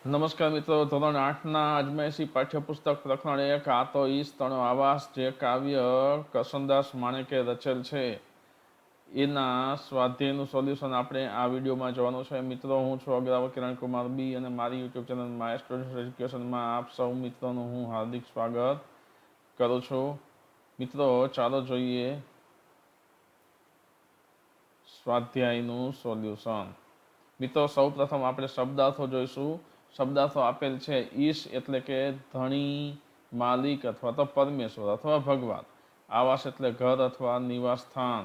નમસ્કાર મિત્રો, ધોરણ 8ના અજમાયશી પાઠ્યપુસ્તક પ્રકરણ 1 આ તો ઈશ તણો આવાસ જે કાવ્ય કરશનદાસ માણેકે રચેલ છે એના સ્વાધ્યાયનું સોલ્યુશન આપણે આ વિડીયોમાં જોવાનું છે. મિત્રો, હું છું અગ્રાવર કિરણકુમાર બી અને મારી યુટ્યુબ ચેનલ માય સ્ટુડન્ટ એજ્યુકેશનમાં આપ સૌ મિત્રોનું હું હાર્દિક સ્વાગત કરું છું. મિત્રો, ચાલો જોઈએ સ્વાધ્યાયનું સોલ્યુશન. મિત્રો, સૌ પ્રથમ આપણે શબ્દાર્થો જોઈશું. શબ્દાર્થો આપેલ છે. ઈશ એટલે કે ધણી, માલિક અથવા તો પરમેશ્વર અથવા ભગવાન. આવાસ એટલે ઘર અથવા નિવાસ સ્થાન.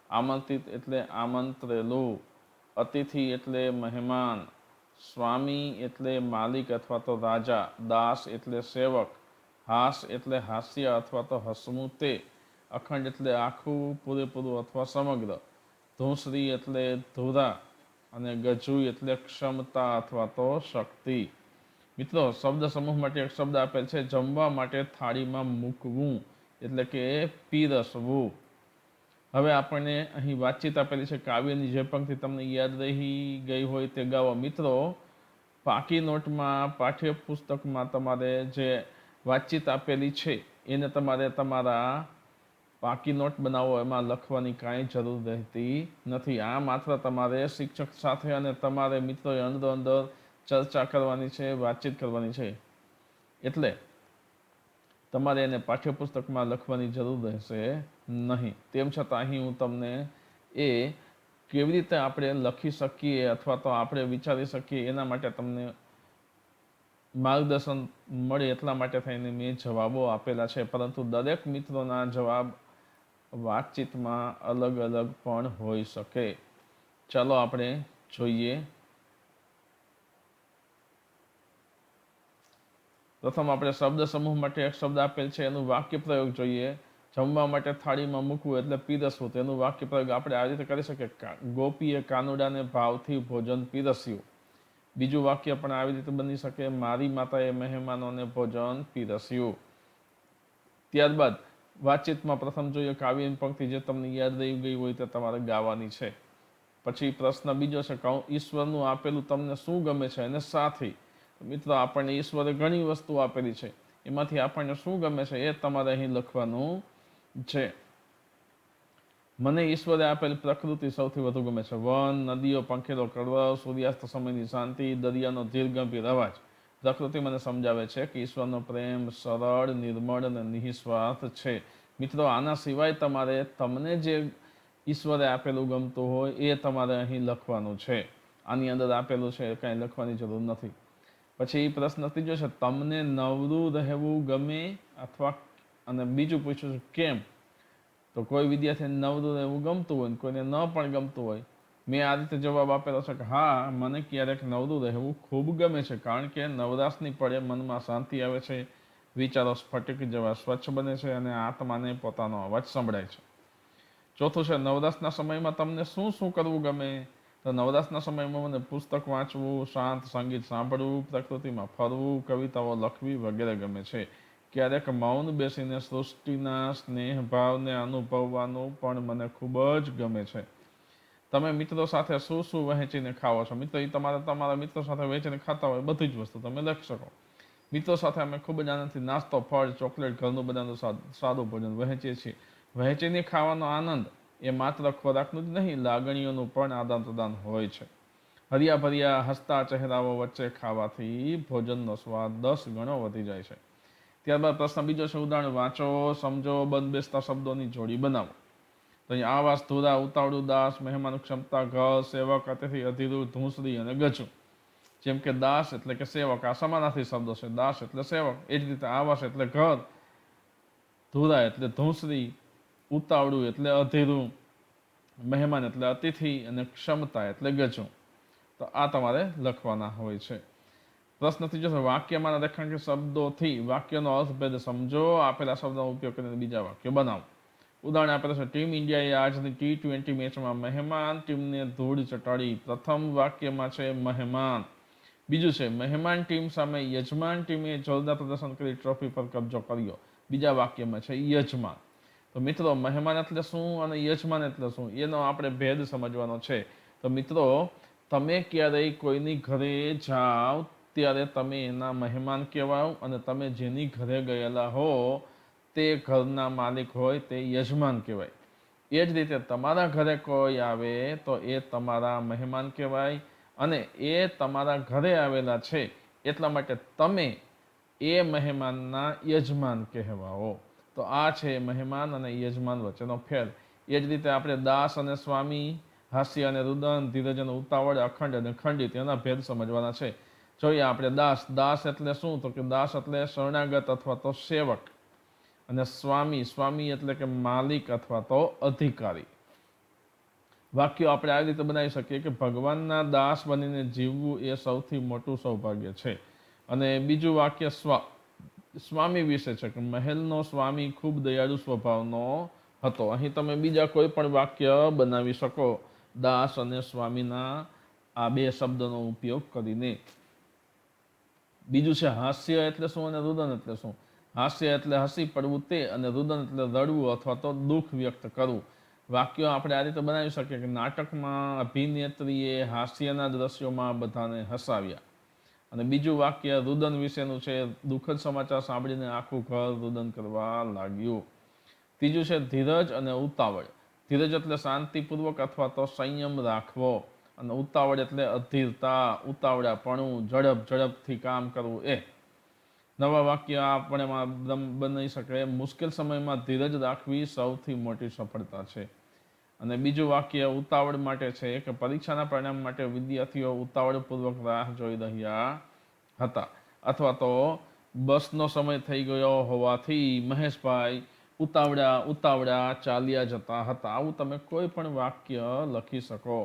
આમંત્રિત એટલે આમંત્રેલું. અતિથિ એટલે મહેમાન. સ્વામી એટલે માલિક અથવા તો રાજા. દાસ એટલે સેવક. હાસ એટલે હાસ્ય અથવા તો હસવું તે. અખંડ એટલે આખું, પૂરેપૂરું અથવા સમગ્ર. ધૂંસરી એટલે ધુરા અને ગજુ એટલે ક્ષમતા અથવા તો શક્તિ. મિત્રો, શબ્દ સમૂહ માટે એક શબ્દ આપેલ છે. જમવા માટે થાળીમાં મૂકવું એટલે કે પીરસવું. હવે આપણને અહીં વાતચીત આપેલી છે. કાવ્યની જે પંક્તિ તમને યાદ રહી ગઈ હોય તે ગાવો. મિત્રો, પાકી નોટમાં પાઠ્યપુસ્તકમાં તમારે જે વાતચીત આપેલી છે એને તમારે તમારા પાકી નોટ બનાવો, એમાં લખવાની કાંઈ જરૂર રહેતી નથી. આ માત્ર તમારે શિક્ષક સાથે અને તમારે મિત્રોએ અંદર ચર્ચા કરવાની છે, વાતચીત કરવાની છે. એટલે તમારે એને પાઠ્યપુસ્તકમાં લખવાની જરૂર રહેશે નહીં. તેમ છતાં અહીં હું તમને એ કેવી રીતે આપણે લખી શકીએ અથવા તો આપણે વિચારી શકીએ એના માટે તમને માર્ગદર્શન મળે એટલા માટે થઈને મેં જવાબો આપેલા છે. પરંતુ દરેક મિત્રોના જવાબ વાતચીતમાં અલગ અલગ પણ હોઈ શકે. ચાલો આપણે જોઈએ. પ્રથમ આપણે શબ્દ સમૂહ માટે એક શબ્દ આપેલ છે, એનું વાક્ય પ્રયોગ જોઈએ. જમવા માટે થાળીમાં મૂકવું એટલે પીરસવું. તેનું વાક્ય પ્રયોગ આપણે આ રીતે કરી શકીએ. ગોપીએ કાનુડાને ભાવથી ભોજન પીરસ્યું. બીજું વાક્ય પણ આવી રીતે બની શકે. મારી માતાએ મહેમાનોને ભોજન પીરસ્યું. ત્યારબાદ વાતચીતમાં પ્રથમ જોઈએ કાવ્યની પંક્તિ જે તમને યાદ રહી ગઈ હોય તે તમારે ગાવાની છે. પછી પ્રશ્ન બીજો છે, ઈશ્વરનું આપેલું તમને શું ગમે છે અને સાથી. મિત્રો, આપણને ઈશ્વરે ઘણી વસ્તુ આપેલી છે, એમાંથી આપણને શું ગમે છે એ તમારે અહીં લખવાનું છે. મને ઈશ્વરે આપેલી પ્રકૃતિ સૌથી વધુ ગમે છે. વન, નદીઓ, પંખીનો કળરવ, સૂર્યાસ્ત સમયની શાંતિ, દરિયાનો ધીર ગંભીર અવાજ. પ્રકૃતિ મને સમજાવે છે કે ઈશ્વરનો પ્રેમ સરળ, નિર્મળ અને નિસ્વાર્થ છે. મિત્રો, આના સિવાય તમારે તમને જે ઈશ્વરે આપેલું ગમતું હોય એ તમારે અહીં લખવાનું છે. આની અંદર આપેલું છે, કાંઈ લખવાની જરૂર નથી. પછી પ્રશ્ન ત્રીજો છે, તમને નવરું રહેવું ગમે અથવા અને બીજું પૂછ્યું છે કેમ. તો કોઈ વિદ્યાર્થીને નવરું રહેવું ગમતું હોય, કોઈને ન પણ ગમતું હોય. મેં આ રીતે જવાબ આપેલો છે કે હા, મને ક્યારેક નવરું રહેવું ખૂબ ગમે છે, કારણ કે નવરાશની પડે મનમાં શાંતિ આવે છે, વિચારો સ્ફટિક જેવા સ્વચ્છ બને છે અને આત્માને પોતાનો અવાજ સંભળાય છે. ચોથું છે, નવરાશના સમયમાં તમને શું શું કરવું ગમે. તો નવરાશના સમયમાં મને પુસ્તક વાંચવું, શાંત સંગીત સાંભળવું, પ્રકૃતિમાં ફરવું, કવિતાઓ લખવી વગેરે ગમે છે. ક્યારેક મૌન બેસીને સૃષ્ટિના સ્નેહ ભાવને અનુભવવાનું પણ મને ખૂબ જ ગમે છે. તમે મિત્રો સાથે શું શું વહેંચીને ખાઓ છો. મિત્રો, એ તમારા મિત્રો સાથે વહેંચીને ખાતા હોય બધી જ વસ્તુ તમે લખી શકો. મિત્રો સાથે અમે ખૂબ જ આનંદથી નાસ્તો, ફળ, ચોકલેટ, ઘરનું બનાવેલું સાદું ભોજન વહેંચીએ છીએ. વહેંચીને ખાવાનો આનંદ એ માત્ર ખોરાકનું જ નહીં, લાગણીઓનું પણ આદાન પ્રદાન હોય છે. હરિયા ભર્યા હસતા ચહેરાઓ વચ્ચે ખાવાથી ભોજનનો સ્વાદ 10 ગણો વધી જાય છે. ત્યારબાદ પ્રશ્ન બીજો છે, ઉદાહરણ વાંચો, સમજો, બંધ બેસતા શબ્દોની જોડી બનાવો. તો અહીં આવાસ, ધુરા, ઉતાવળું, દાસ, મહેમાન, ક્ષમતા, ઘર, સેવક, અતિથિ, અધીરું, ધૂંસરી અને ગજુ. જેમ કે દાસ એટલે કે સેવક, આ સમાનાર્થી શબ્દો છે. દાસ એટલે સેવક. એ જ રીતે આવાસ એટલે ઘર, ધુરા એટલે ધૂંસરી, ઉતાવળું એટલે અધીરું, મહેમાન એટલે અતિથિ અને ક્ષમતા એટલે ગજુ. તો આ તમારે લખવાના હોય છે. પ્રશ્ન ત્રીજો છે, વાક્યમાં રેખાંકિત શબ્દોથી વાક્યનો અર્થભેદ સમજો. આપેલા શબ્દોનો ઉપયોગ કરીને બીજા વાક્ય બનાવો. ઉદાહરણ આપેલું છે, ટીમ ઇન્ડિયાએ આજની T20 મેચમાં મહેમાન ટીમને ધૂળ ચટાડી. પ્રથમ વાક્યમાં છે મહેમાન. બીજું છે, મહેમાન ટીમ સામે યજમાન ટીમે જોરદાર પ્રદર્શન કરી ટ્રોફી પર કબજો કર્યો. બીજા વાક્યમાં છે યજમાન. તો મિત્રો, મહેમાન એટલે શું અને યજમાન એટલે શું એનો આપણે ભેદ સમજવાનો છે. તો મિત્રો, તમે ક્યારેય કોઈની ઘરે જાઓ ત્યારે તમે એના મહેમાન કહેવાઓ અને તમે જેની ઘરે ગયેલા હો તે ઘરના માલિક હોય તે યજમાન કહેવાય. એ જ રીતે તમારા ઘરે કોઈ આવે તો એ તમારા મહેમાન કહેવાય અને એ તમારા ઘરે આવેલા છે એટલા માટે તમે એ મહેમાનના યજમાન કહેવાઓ. તો આ છે મહેમાન અને યજમાન વચ્ચેનો ફેર. એ જ રીતે આપણે દાસ અને સ્વામી, હાસ્ય અને રુદન, ધીરજ અને ઉતાવળ, અખંડ અને ખંડિત એના ભેદ સમજવાના છે. જોઈએ આપણે દાસ. દાસ એટલે શું? તો કે દાસ એટલે શરણાગત અથવા તો સેવક. અને સ્વામી, સ્વામી એટલે કે માલિક અથવા તો અધિકારી. વાક્યો આપણે આ રીતે બનાવી શકીએ કે ભગવાનના દાસ બનીને જીવવું એ સૌથી મોટું સૌભાગ્ય છે. અને બીજું વાક્ય સ્વામી વિશે છે કે મહેલનો સ્વામી ખૂબ દયાળુ સ્વભાવનો હતો. અહીં તમે બીજા કોઈ પણ વાક્ય બનાવી શકો દાસ અને સ્વામીના આ બે શબ્દનો ઉપયોગ કરીને. બીજું છે હાસ્ય એટલે શું અને રુદન એટલે શું? હાસ્ય એટલે હસી પડવું તે, અને રુદન એટલે રડવું અથવા તો દુઃખ વ્યક્ત કરવું. વાક્યો આપણે આ રીતે બનાવી શકીએ કે નાટકમાં અભિનેત્રીએ હાસ્યના દ્રશ્યોમાં બધાને હસાવ્યા. અને બીજું વાક્ય રુદન વિશેનું છે, દુઃખદ સમાચાર સાંભળીને આખું ઘર રુદન કરવા લાગ્યું. ત્રીજું છે ધીરજ અને ઉતાવળ. ધીરજ એટલે શાંતિપૂર્વક અથવા તો સંયમ રાખવો, અને ઉતાવળ એટલે અધીરતા, ઉતાવળાપણું, ઝડપથી કામ કરવું. એ નવા વાક્ય આપણે બનાવી શકે મુશ્કેલ સમયમાં ધીરજ રાખવી સૌથી મોટી સફળતા છે. અને બીજું વાક્ય ઉતાવળ માટે છે કે પરીક્ષાના પરિણામ માટે વિદ્યાર્થીઓ ઉતાવળપૂર્વક રાહ જોઈ રહ્યા હતા, અથવા તો બસનો સમય થઈ ગયો હોવાથી મહેશભાઈ ઉતાવળા ચાલ્યા જતા હતા. આવું તમે કોઈ પણ વાક્ય લખી શકો.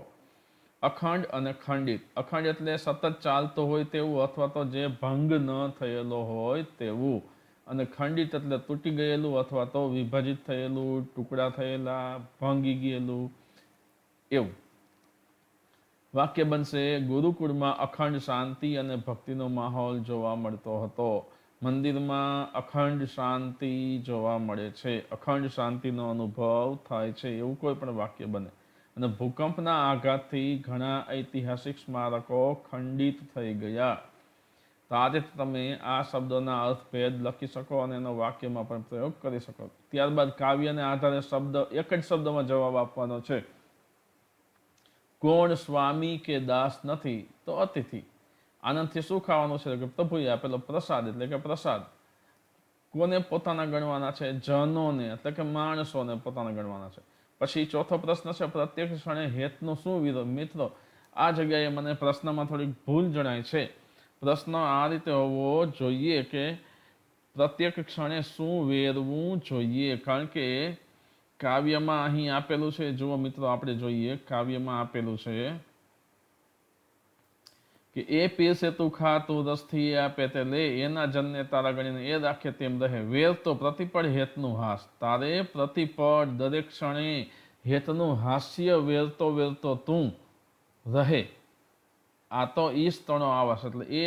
અખંડ અને ખંડિત. અખંડ એટલે સતત ચાલતો હોય તેવું અથવા તો જે ભંગ ન થયેલો હોય તેવું. અને ખંડિત એટલે તૂટી ગયેલું અથવા તો વિભાજિત થયેલું, ટુકડા થયેલા, ભાંગી ગયેલું એવું. વાક્ય બનશે ગુરુકુળમાં અખંડ શાંતિ અને ભક્તિનો માહોલ જોવા મળતો હતો. મંદિરમાં અખંડ શાંતિ જોવા મળે છે, અખંડ શાંતિનો અનુભવ થાય છે, એવું કોઈ પણ વાક્ય બને. અને ભૂકંપના આઘાતથી ઘણા ઐતિહાસિક સ્મારકો ખંડિત થઈ ગયા. તો આ રીતે તમે આ શબ્દોના અર્થભેદ લખી શકો અને એનો વાક્યમાં પણ પ્રયોગ કરી શકો. ત્યારબાદ કાવ્યને આધારે એક જ શબ્દમાં જવાબ આપવાનો છે. કોણ સ્વામી કે દાસ નથી તો અતિથિ. આનંદથી શું ખાવાનું છે? કે પ્રભુએ આપેલો પ્રસાદ એટલે કે પ્રસાદ. કોને પોતાના ગણવાના છે? જનોને એટલે કે માણસોને પોતાના ગણવાના છે. પછી ચોથો પ્રશ્ન છે પ્રત્યેક ક્ષણે હેતનો શું વિરોધ? મિત્રો, આ જગ્યાએ મને પ્રશ્નમાં થોડીક ભૂલ જણાય છે. પ્રશ્ન આ રીતે હોવો જોઈએ કે પ્રત્યેક ક્ષણે શું વેરવું જોઈએ, કારણ કે કાવ્યમાં અહીં આપેલું છે. જુઓ મિત્રો, આપણે જોઈએ કાવ્યમાં આપેલું છે કે એ પીરસે તું ખા, તું રસથી એ આપે તે લે, એના જનને તારા ગણીને એ રાખે તેમ રહે. વેર તો પ્રતિપળ હેતનું હાસ. તારે પ્રતિપળ દરેક ક્ષણે હેતનું હાસ્ય વેરતો તું રહે. આ તો ઈશ તણો આવાસ એટલે એ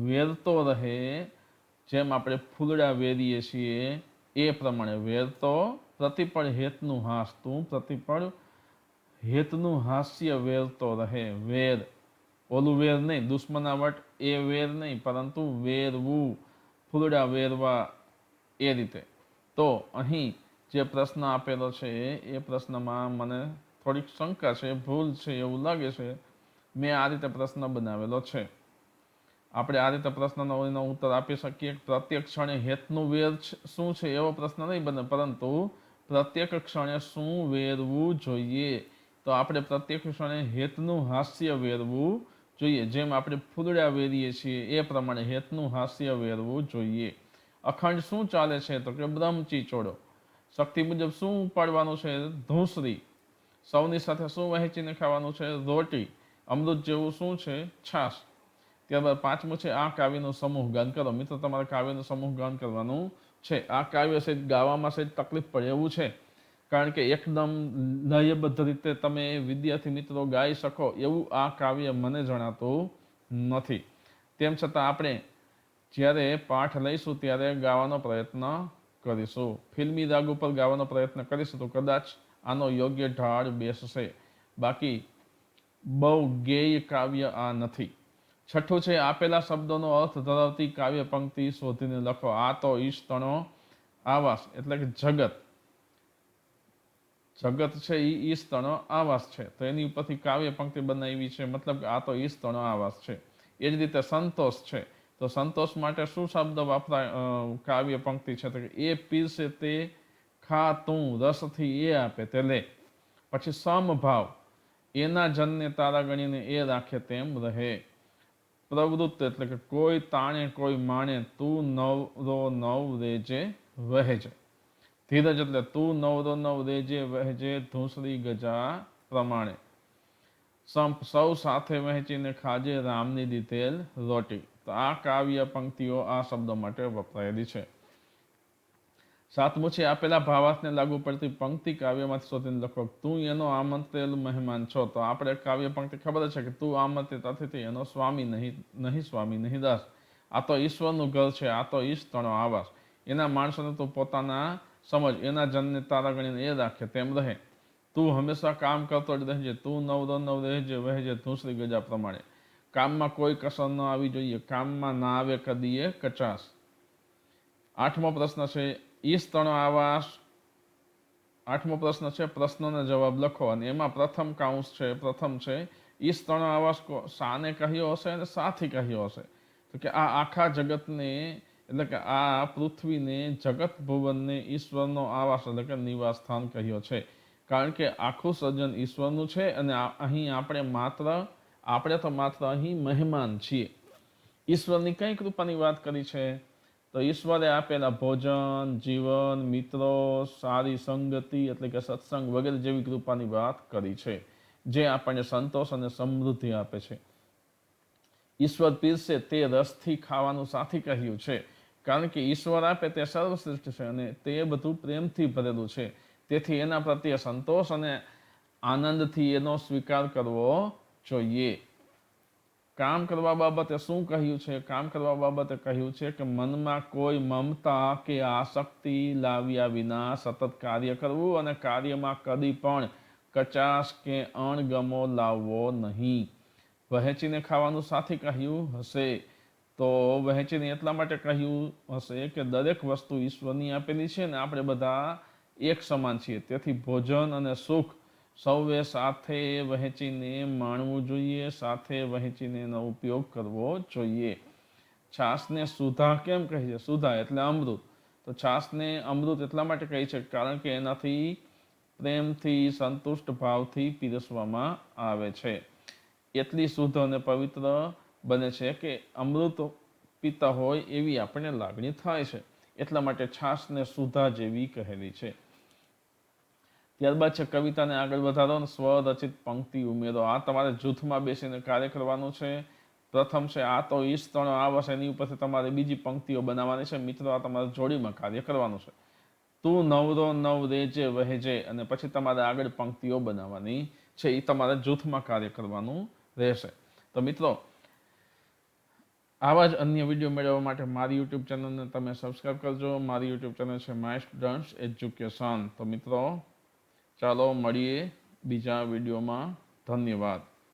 વેરતો રહે, જેમ આપણે ફૂલડા વેરીએ છીએ એ પ્રમાણે વેરતો પ્રતિપળ હેતનું હાસ, તું પ્રતિપળ હેતનું હાસ્ય વેરતો રહે. વેર ઓલું વેર નહીં, દુશ્મનાવટ એ વેર નહીં, પરંતુ વેરવું, ફૂલડા વેરવા એ રીતે. તો અહીં જે પ્રશ્ન આપેલો છે એ પ્રશ્નમાં મને થોડીક શંકા છે, ભૂલ છે એવું લાગે છે. મેં આ રીતે પ્રશ્ન બનાવેલો છે. આપણે આ રીતે પ્રશ્નનો ઉત્તર આપી શકીએ. પ્રત્યેક ક્ષણે હેતનું વેર શું છે એવો પ્રશ્ન નહીં બને, પરંતુ પ્રત્યેક ક્ષણે શું વેરવું જોઈએ? તો આપણે પ્રત્યેક ક્ષણે હેતનું હાસ્ય વેરવું જોઈએ. જેમ આપણે ફૂલડા વેરીએ છીએ એ પ્રમાણે હેતનું હાસ્ય વેરવું જોઈએ. અખંડ શું ચાલે છે? તો કે બ્રહ્મચીચોળો. શક્તિ મુજબ શું ઉપાડવાનું છે? ધૂસરી. સૌની સાથે શું વહેંચીને ખાવાનું છે? રોટી. અમૃત જેવું શું છે? છાશ. ત્યારબાદ પાંચમું છે આ કાવ્યનું સમૂહ ગાન કરો. મિત્રો, તમારે કાવ્યનું સમૂહ ગાન કરવાનું છે. આ કાવ્ય સહિત ગાવામાં સહિત તકલીફ પડે એવું છે, કારણ કે એકદમ લયબદ્ધ રીતે તમે વિદ્યાર્થી મિત્રો ગાઈ શકો એવું આ કાવ્ય મને જણાતું નથી. તેમ છતાં આપણે જ્યારે પાઠ લઈશું ત્યારે ગાવાનો પ્રયત્ન કરીશું. ફિલ્મી રાગ ઉપર ગાવાનો પ્રયત્ન કરીશું તો કદાચ આનો યોગ્ય ઢાળ બેસશે. બાકી બહુ ગેય કાવ્ય આ નથી. છઠ્ઠું છે આપેલા શબ્દોનો અર્થ ધરાવતી કાવ્ય પંક્તિ શોધીને લખો. આ તો ઈશ તણો આવાસ એટલે કે જગત છે એ ઈશ તણો આવાસ છે, તો એની ઉપરથી કાવ્ય પંક્તિ બનાવી છે, મતલબ કે આ તો ઈશ તણો આવાસ છે. એ જ રીતે સંતોષ છે, તો સંતોષ માટે શું શબ્દ વાપરાય કાવ્ય પંક્તિ છે, તો કે એ પીરસે તે ખા તું રસથી એ આપે તે લે. પછી સમભાવ, એના જનને તારા ગણીને એ રાખે તેમ રહે. પ્રવૃત્ત એટલે કે કોઈ તાણે કોઈ માણે, તું નવરો નવ રેજે વહેજે. ધીરજ એટલે તું નવરો નવ રેજે વહેજે ધૂસરી ગજા પ્રમાણે. સંપ સૌ સાથે વહેંચીને ખાજે રામની દીધેલ રોટી. તો આ કાવ્ય પંક્તિઓ આ શબ્દો માટે વપરાયેલી છે. સાતમું છે આપેલા ભાવાર્થને લાગુ પડતી પંક્તિ કાવ્યમાંથી શોધીને લખો. તું એનો આમંત્રેલ મહેમાન છો, તો આપણે કાવ્ય પંક્તિ ખબર છે કે તું આમંત્રિત અતિથિ, એનો સ્વામી નહીં સ્વામી નહીં દાસ. આ તો ઈશ્વરનું ઘર છે, આ તો ઈશ તણો આવાસ. એના માણસોને તું પોતાના સમજ, એના જનને તારા ગણીને એ રાખે તેમ રહે. તું હંમેશા કામ કરતો જ રહેજે, તું નવરો નવ રહેજે વહેજે ધૂસરી ગજા પ્રમાણે. કામમાં કોઈ કસર ન આવી જોઈએ, કામમાં ના આવે કદીએ કચાસ. આઠમો પ્રશ્ન છે ઈશ તણો આવાસ. આઠમો પ્રશ્ન છે પ્રશ્નોના જવાબ લખો, અને એમાં પ્રથમ કાઉન્સ છે, પ્રથમ છે ઈશ તણો આવાસ શાને કહ્યો હશે અને સાથી કહ્યો હશે. તો કે આ આખા જગતને એટલે કે આ પૃથ્વીને, જગત ભુવનને ઈશ્વરનો આવાસ એટલે કે નિવાસ સ્થાન કહ્યો છે. કારણ કે આખું સર્જન ઈશ્વરનું છે, અને અહીં આપણે તો માત્ર અહીં મહેમાન છીએ. ઈશ્વરની કઈ કૃપાની વાત કરી છે, તો ઈશ્વરે આપેલા ભોજન, જીવન, મિત્રો, સારી સંગતિ એટલે કે સત્સંગ વગેરે જેવી કૃપાની વાત કરી છે, જે આપણને સંતોષ અને સમૃદ્ધિ આપે છે. ઈશ્વર પીરસે તે રસથી ખાવાનું સાથી કહ્યું છે, કારણ કે ઈશ્વર આપે તે સર્વશ્રેષ્ઠ છે અને તે બધું પ્રેમથી ભરેલું છે. તેથી એના પ્રત્યે સંતોષ અને આનંદથી એનો સ્વીકાર કરવો જોઈએ. કામ કરવા બાબતે શું કહ્યું છે? કામ કરવા બાબતે કહ્યું છે કે મનમાં કોઈ મમતા કે આસક્તિ લાવ્યા વિના સતત કાર્ય કરવું, અને કાર્યમાં કદી પણ કચાશ કે અણગમો લાવવો નહીં. વહેંચીને ખાવાનું સાથી કહ્યું હશે, તો વહેંચીને એટલા માટે કહ્યું હશે કે દરેક વસ્તુ ઈશ્વરની આપેલી છે ને આપણે બધા એક સમાન છીએ, તેથી ભોજન અને સુખ સૌએ સાથે વહેંચીને માણવું જોઈએ, સાથે વહેંચીને એનો ઉપયોગ કરવો જોઈએ. છાશને સુધા કેમ કહે છે? સુધા એટલે અમૃત. તો છાશને અમૃત એટલા માટે કહે છે કારણ કે એનાથી પ્રેમથી, સંતુષ્ટ ભાવથી પીરસવામાં આવે છે. એટલી શુદ્ધ અને પવિત્ર બને છે કે અમૃત પીતા હોય એવી આપણને લાગણી થાય છે. એટલા માટે છાશને સુધા જેવી કહેલી છે. ત્યારબાદ છે કવિતાને આગળ વધારો અને સ્વરચિત પંક્તિ ઉમેરો. આ તમારે જૂથમાં બેસીને કાર્ય કરવાનું છે. પ્રથમ છે આ તો ઈશ તણો આવાસ, એની ઉપરથી તમારે બીજી પંક્તિઓ બનાવવાની છે. મિત્રો, આ તમારે જોડીમાં કાર્ય કરવાનું છે. તું નવરો નવ રેજે વહેજે, અને પછી તમારે આગળ પંક્તિઓ બનાવવાની છે. એ તમારે જૂથમાં કાર્ય કરવાનું રહેશે. તો મિત્રો, આવા જ અન્ય વિડીયો મેળવવા માટે મારી યુટ્યુબ ચેનલને તમે સબસ્ક્રાઈબ કરજો. મારી યુટ્યુબ ચેનલ છે માય સ્ટુડન્ટ્સ એજ્યુકેશન. તો મિત્રો, ચાલો મળીએ બીજા વિડીયોમાં. ધન્યવાદ.